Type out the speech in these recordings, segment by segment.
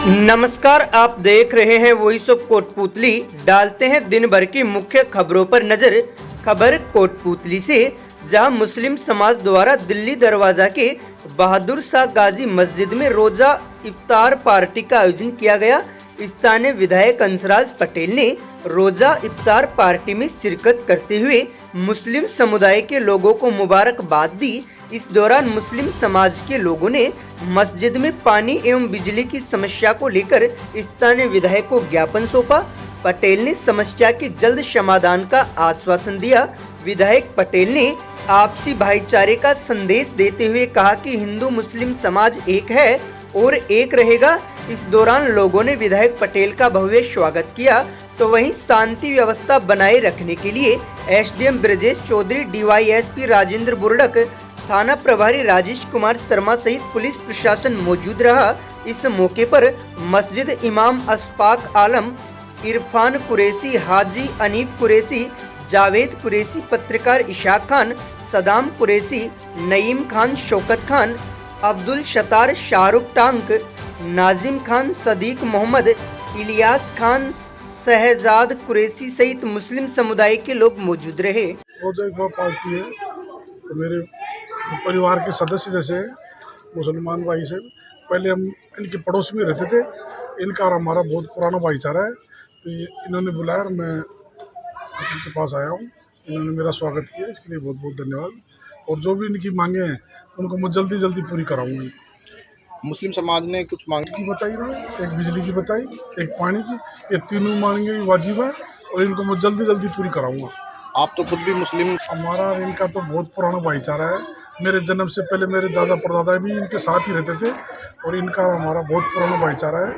नमस्कार, आप देख रहे हैं वॉइस ऑफ कोटपुतली। डालते हैं दिन भर की मुख्य खबरों पर नजर। खबर कोटपुतली से, जहां मुस्लिम समाज द्वारा दिल्ली दरवाजा के बहादुर शाह गाजी मस्जिद में रोजा इफ्तार पार्टी का आयोजन किया गया। स्थानीय विधायक हंसराज पटेल ने रोजा इफ्तार पार्टी में शिरकत करते हुए मुस्लिम समुदाय के लोगों को मुबारकबाद दी। इस दौरान मुस्लिम समाज के लोगों ने मस्जिद में पानी एवं बिजली की समस्या को लेकर स्थानीय विधायक को ज्ञापन सौंपा। पटेल ने समस्या के जल्द समाधान का आश्वासन दिया। विधायक पटेल ने आपसी भाईचारे का संदेश देते हुए कहा कि हिंदू मुस्लिम समाज एक है और एक रहेगा। इस दौरान लोगों ने विधायक पटेल का भव्य स्वागत किया, तो वहीं शांति व्यवस्था बनाए रखने के लिए एसडीएम ब्रजेश चौधरी, डीवाईएसपी राजेंद्र बुर्डक, थाना प्रभारी राजेश कुमार शर्मा सहित पुलिस प्रशासन मौजूद रहा। इस मौके पर मस्जिद इमाम अशफाक आलम, इरफान कुरैशी, हाजी अनीफ कुरैशी, जावेद कुरैशी, पत्रकार इशाक खान, सदाम कुरैशी, नईम खान, शौकत खान, अब्दुल शतार, शाहरुख टांक, नाजिम खान, सदीक मोहम्मद, इलियास खान, शहजाद कुरैशी सहित मुस्लिम समुदाय के लोग मौजूद रहे। पार्टी है तो मेरे परिवार के सदस्य जैसे मुसलमान भाई से पहले हम इनके पड़ोस में रहते थे। इनका और हमारा बहुत पुराना भाईचारा है, तो इन्होंने बुलाया और मैं इनके पास आया हूँ। इन्होंने मेरा स्वागत किया, इसके लिए बहुत बहुत धन्यवाद। और जो भी इनकी मांगे हैं उनको मैं जल्दी पूरी कराऊंगा। मुस्लिम समाज ने कुछ मांगे की बताई ना, एक बिजली की बताई, एक पानी की, ये तीनों मांगे वाजिब है और इनको मैं जल्दी पूरी कराऊंगा। आप तो खुद भी मुस्लिम। हमारा और इनका तो बहुत पुराना भाईचारा है। मेरे जन्म से पहले मेरे दादा परदादा भी इनके साथ ही रहते थे और इनका और हमारा बहुत पुराना भाईचारा है।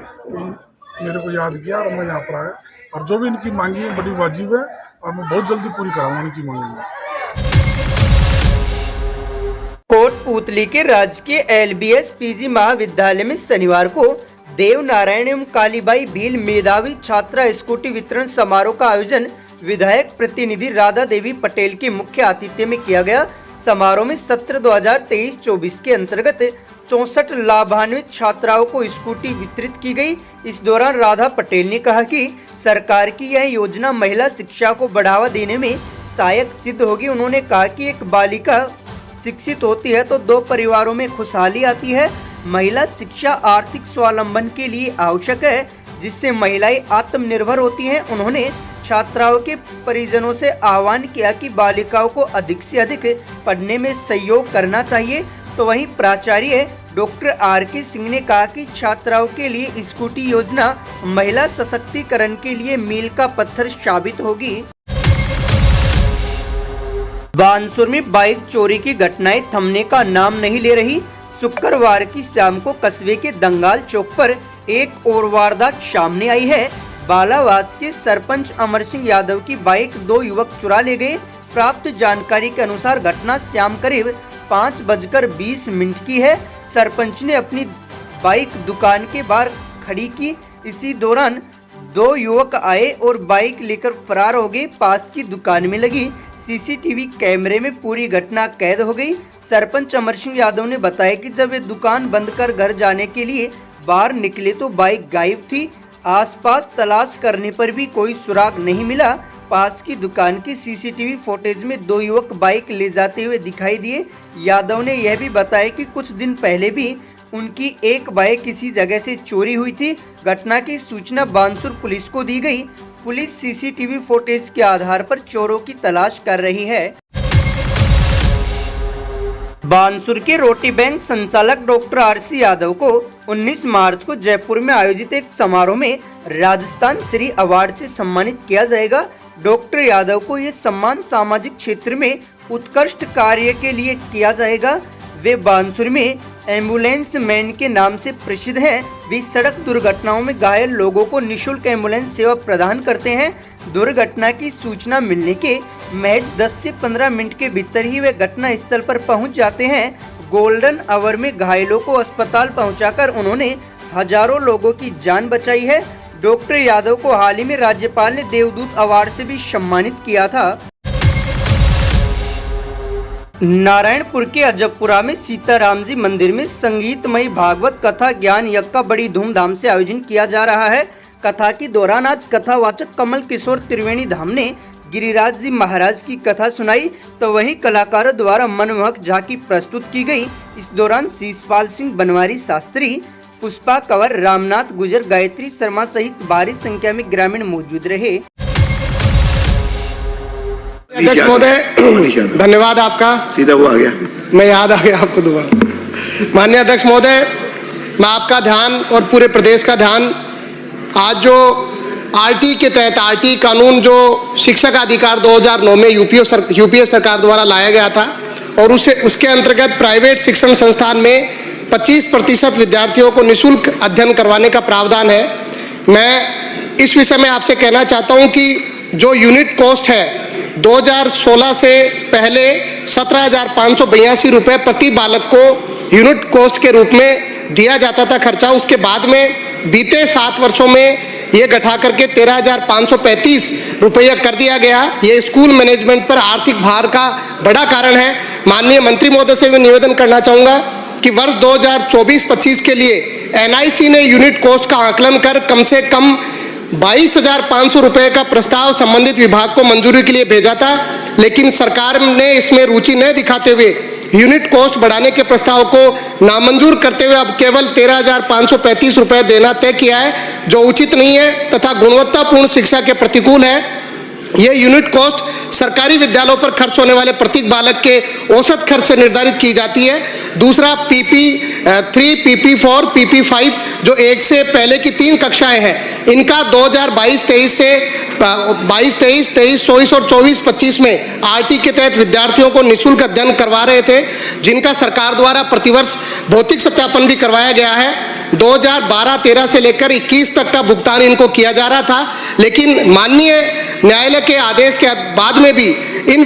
मेरे को याद किया और मैं यहाँ पर आया, और जो भी इनकी मांगी है बड़ी वाजिब है और मैं बहुत जल्दी पूरी कराऊंगा इनकी मांगी। कोटपुतली के राजकीय एलबीएस पीजी महाविद्यालय में शनिवार को देव नारायण एवं कालीबाई भील मेधावी छात्रा स्कूटी वितरण समारोह का आयोजन विधायक प्रतिनिधि राधा देवी पटेल के मुख्य आतिथ्य में किया गया। समारोह में सत्र 2023-24 के अंतर्गत 64 लाभान्वित छात्राओं को स्कूटी वितरित की गई। इस दौरान राधा पटेल ने कहा कि सरकार की यह योजना महिला शिक्षा को बढ़ावा देने में सहायक सिद्ध होगी। उन्होंने कहा कि एक बालिका शिक्षित होती है तो दो परिवारों में खुशहाली आती है। महिला शिक्षा आर्थिक स्वावलंबन के लिए आवश्यक है, जिससे महिलाएं आत्मनिर्भर होती हैं। उन्होंने छात्राओं के परिजनों से आह्वान किया कि बालिकाओं को अधिक से अधिक पढ़ने में सहयोग करना चाहिए। तो वहीं प्राचार्य डॉक्टर आर.के. सिंह ने कहा कि छात्राओं के लिए स्कूटी योजना महिला सशक्तिकरण के लिए मील का पत्थर साबित होगी। बानसूर में बाइक चोरी की घटनाएं थमने का नाम नहीं ले रही। शुक्रवार की शाम को कस्बे के दंगाल चौक पर एक और वारदात सामने आई है। बालावास के सरपंच अमर सिंह यादव की बाइक दो युवक चुरा ले गए। प्राप्त जानकारी के अनुसार घटना शाम करीब 5:20 की है। सरपंच ने अपनी बाइक दुकान के बाहर खड़ी की। इसी दौरान दो युवक आए और बाइक लेकर फरार हो गए। पास की दुकान में लगी सीसीटीवी कैमरे में पूरी घटना कैद हो गई। सरपंच अमर सिंह यादव ने बताया कि जब वे दुकान बंद कर घर जाने के लिए बाहर निकले तो बाइक गायब थी। आसपास तलाश करने पर भी कोई सुराग नहीं मिला। पास की दुकान की सीसीटीवी फुटेज में दो युवक बाइक ले जाते हुए दिखाई दिए। यादव ने यह भी बताया कि कुछ दिन पहले भी उनकी एक बाइक किसी जगह से चोरी हुई थी। घटना की सूचना बानसूर पुलिस को दी गई। पुलिस सीसीटीवी फुटेज के आधार पर चोरों की तलाश कर रही है। बानसूर के रोटी बैंक संचालक डॉक्टर आर.सी. यादव को 19 मार्च को जयपुर में आयोजित एक समारोह में राजस्थान श्री अवार्ड से सम्मानित किया जाएगा। डॉक्टर यादव को ये सम्मान सामाजिक क्षेत्र में उत्कृष्ट कार्य के लिए किया जाएगा। वे बानसूर में एम्बुलेंस मैन के नाम से प्रसिद्ध हैं। वे सड़क दुर्घटनाओं में घायल लोगों को निःशुल्क एम्बुलेंस सेवा प्रदान करते हैं। दुर्घटना की सूचना मिलने के महज 10 से 15 मिनट के भीतर ही वे घटना स्थल पर पहुंच जाते हैं। गोल्डन आवर में घायलों को अस्पताल पहुंचाकर उन्होंने हजारों लोगों की जान बचाई है। डॉक्टर यादव को हाल ही में राज्यपाल ने देवदूत अवार्ड से भी सम्मानित किया था। नारायणपुर के अजबपुरा में सीताराम जी मंदिर में संगीतमयी भागवत कथा ज्ञान यज्ञ का बड़ी धूमधाम से आयोजन किया जा रहा है। कथा के दौरान आज कथावाचक कमल किशोर त्रिवेणी धाम ने गिरिराज जी महाराज की कथा सुनाई, तो वहीं कलाकारों द्वारा मनमोहक झांकी प्रस्तुत की गई। इस दौरान शीशपाल सिंह बनवारी शास्त्री, पुष्पा कंवर, रामनाथ गुजर, गायत्री शर्मा सहित भारी संख्या में ग्रामीण मौजूद रहे। अध्यक्ष महोदय, धन्यवाद आपका। सीधा वो आ गया, मैं याद आ गया आपको दोबारा। माननीय अध्यक्ष महोदय, मैं आपका ध्यान और पूरे प्रदेश का ध्यान आज जो आरटी के तहत आरटी कानून जो शिक्षक अधिकार 2009 में यूपीए सरकार द्वारा लाया गया था और उसके अंतर्गत प्राइवेट शिक्षण संस्थान में 25% विद्यार्थियों को निःशुल्क अध्ययन करवाने का प्रावधान है। मैं इस विषय में आपसे कहना चाहता हूं कि जो यूनिट कॉस्ट है 2016 से पहले 17,582 रुपये प्रति बालक को यूनिट कॉस्ट के रूप में दिया जाता था खर्चा। उसके बाद में बीते 7 वर्षों में ये घटा करके 13,535 रुपये कर दिया गया। ये स्कूल मैनेजमेंट पर आर्थिक भार का बड़ा कारण है। माननीय मंत्री महोदय से मैं निवेदन करना चाहूँगा कि वर्ष 2024-25 के लिए एनआईसी ने यूनिट कॉस्ट का आकलन कर कम से कम 22,500 रुपये का प्रस्ताव संबंधित विभाग को मंजूरी के लिए भेजा था, लेकिन सरकार ने इसमें रुचि न दिखाते हुए यूनिट कॉस्ट बढ़ाने के प्रस्ताव को नामंजूर करते हुए अब केवल 13,535 रुपये देना तय किया है, जो उचित नहीं है तथा गुणवत्तापूर्ण शिक्षा के प्रतिकूल है। ये यूनिट कॉस्ट सरकारी विद्यालयों पर खर्च होने वाले प्रत्येक बालक के औसत खर्च से निर्धारित की जाती है। दूसरा PP3, PP4, PP5 जो 1 से पहले की 3 कक्षाएं हैं, इनका 2022-23 से 22-23, 23-24 और 24-25 में आरटी के तहत विद्यार्थियों को निःशुल्क अध्ययन करवा रहे थे, जिनका सरकार द्वारा प्रतिवर्ष भौतिक सत्यापन भी करवाया गया है। 2012-13 से लेकर 21 तक का भुगतान इनको किया जा रहा था, लेकिन माननीय न्यायालय के आदेश के बाद में भी इन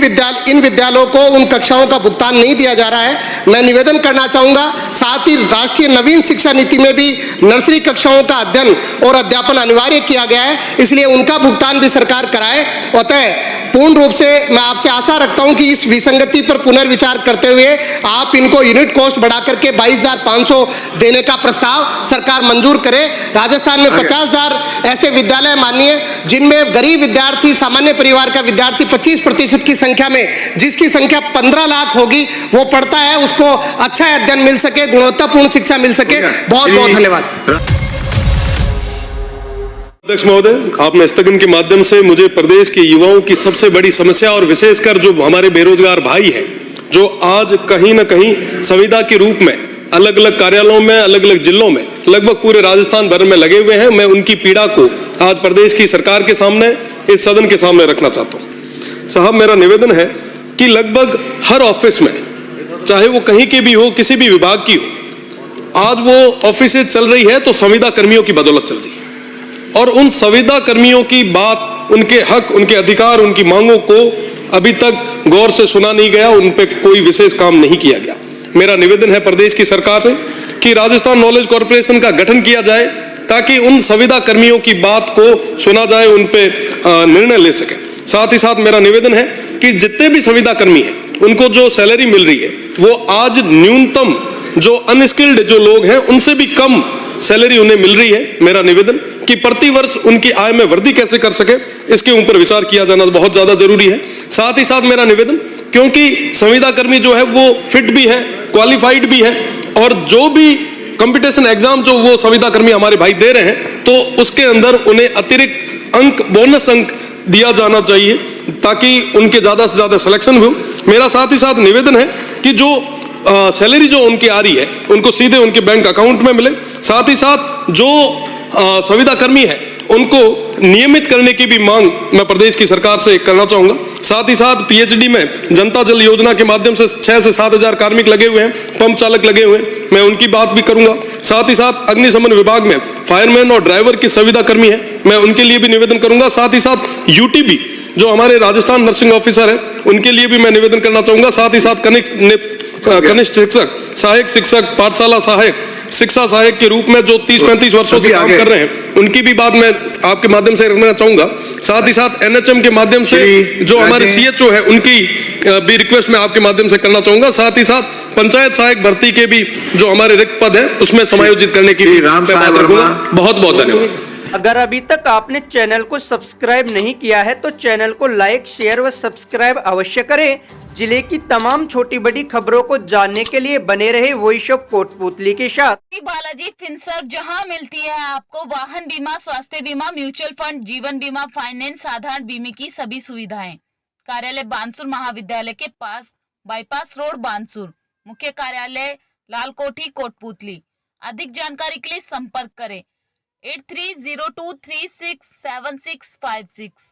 विद्यालयों को उन कक्षाओं का भुगतान नहीं दिया जा रहा है। मैं निवेदन करना चाहूँगा, साथ ही राष्ट्रीय नवीन शिक्षा नीति में भी नर्सरी कक्षाओं का अध्ययन और अध्यापन अनिवार्य किया गया है, इसलिए उनका भुगतान भी सरकार कराए। अतः पूर्ण रूप से मैं आपसे आशा रखता हूं कि इस विसंगति पर पुनर्विचार करते हुए आप इनको यूनिट कॉस्ट बढ़ा करके 22,500 देने का प्रस्ताव सरकार मंजूर करे। राजस्थान में 50,000 ऐसे विद्यालय माननीय जिनमें गरीब विद्यार्थी, सामान्य परिवार का विद्यार्थी 25% की संख्या में, जिसकी संख्या 15 लाख होगी, वो पढ़ता है, उसको अच्छा अध्ययन मिल सके, गुणवत्तापूर्ण शिक्षा मिल सके। बहुत बहुत धन्यवाद। अध्यक्ष महोदय, आपने स्थगन के माध्यम से मुझे प्रदेश के युवाओं की सबसे बड़ी समस्या और विशेषकर जो हमारे बेरोजगार भाई हैं, जो आज कहीं न कहीं संविदा के रूप में अलग अलग कार्यालयों में, अलग अलग जिलों में, लगभग पूरे राजस्थान भर में लगे हुए हैं, मैं उनकी पीड़ा को आज प्रदेश की सरकार के सामने, इस सदन के सामने रखना चाहता हूँ। साहब, मेरा निवेदन है कि लगभग हर ऑफिस में, चाहे वो कहीं के भी हो, किसी भी विभाग की हो, आज वो ऑफिस चल रही है तो संविदा कर्मियों की बदौलत चल रही है, और उन संविदा कर्मियों की बात, उनके हक, उनके अधिकार, उनकी मांगों को अभी तक गौर से सुना नहीं गया, उन पे कोई विशेष काम नहीं किया गया। मेरा निवेदन है प्रदेश की सरकार से कि राजस्थान नॉलेज कॉर्पोरेशन का गठन किया जाए ताकि उन संविदा कर्मियों की बात को सुना जाए, उन पे निर्णय ले सके। साथ ही साथ मेरा निवेदन है कि जितने भी संविदा कर्मी हैं, उनको जो सैलरी मिल रही है वो आज न्यूनतम जो अनस्किल्ड जो लोग हैं उनसे भी कम सैलरी उन्हें मिल रही है। मेरा निवेदन कि प्रति वर्ष उनकी आय में वृद्धि कैसे कर सके, इसके ऊपर विचार किया जाना बहुत ज्यादा जरूरी है। साथ ही साथ मेरा निवेदन, क्योंकि संविदा कर्मी जो है वो फिट भी है, क्वालिफाइड भी है, और जो भी कंपटीशन एग्जाम जो वो संविदा कर्मी हमारे भाई दे रहे हैं, तो उसके अंदर उन्हें अतिरिक्त अंक, बोनस अंक दिया जाना चाहिए ताकि उनके ज्यादा से ज्यादा सिलेक्शन हो। मेरा साथ ही साथ निवेदन है कि जो सैलरी जो उनकी आ रही है उनको सीधे उनके बैंक अकाउंट में मिले। साथ ही साथ जो संविदा कर्मी है उनको नियमित करने की भी मांग मैं प्रदेश की सरकार से करना चाहूंगा। साथ ही साथ पीएचडी में जनता जल योजना के माध्यम से 6 से 7 हजार कार्मिक लगे हुए हैं, पंप चालक लगे हुए हैं, मैं उनकी बात भी करूंगा। साथ ही साथ अग्निशमन विभाग में फायरमैन और ड्राइवर की संविदा कर्मी है, मैं उनके लिए भी निवेदन करूंगा। साथ ही साथ यूटीबी जो हमारे राजस्थान नर्सिंग ऑफिसर है, उनके लिए भी मैं निवेदन करना चाहूंगा। साथ ही साथ कनिष्ठ शिक्षक, सहायक शिक्षक, पाठशाला सहायक, शिक्षा सहायक के रूप में जो 30-35 वर्षों से काम कर रहे हैं, उनकी भी बात मैं आपके माध्यम से रखना चाहूंगा। साथ ही साथ एनएचएम के माध्यम से जो हमारे सीएचओ है, उनकी भी रिक्वेस्ट मैं आपके माध्यम से करना चाहूंगा। साथ ही साथ पंचायत सहायक भर्ती के भी जो हमारे रिक्त पद है, उसमें समायोजित करने की बात रखूंगा। बहुत बहुत धन्यवाद। अगर अभी तक आपने चैनल को सब्सक्राइब नहीं किया है तो चैनल को लाइक, शेयर व सब्सक्राइब अवश्य करें। जिले की तमाम छोटी बड़ी खबरों को जानने के लिए बने रहे वॉइस ऑफ कोटपूतली के साथ। बालाजी फिनसर्व, जहां मिलती है आपको वाहन बीमा, स्वास्थ्य बीमा, म्यूचुअल फंड, जीवन बीमा, फाइनेंस, साधारण बीमे की सभी सुविधाएं। कार्यालय बानसूर महाविद्यालय के पास, बाईपास रोड बानसूर। मुख्य कार्यालय लालकोठी कोटपूतली। अधिक जानकारी के लिए संपर्क करें 8302367656।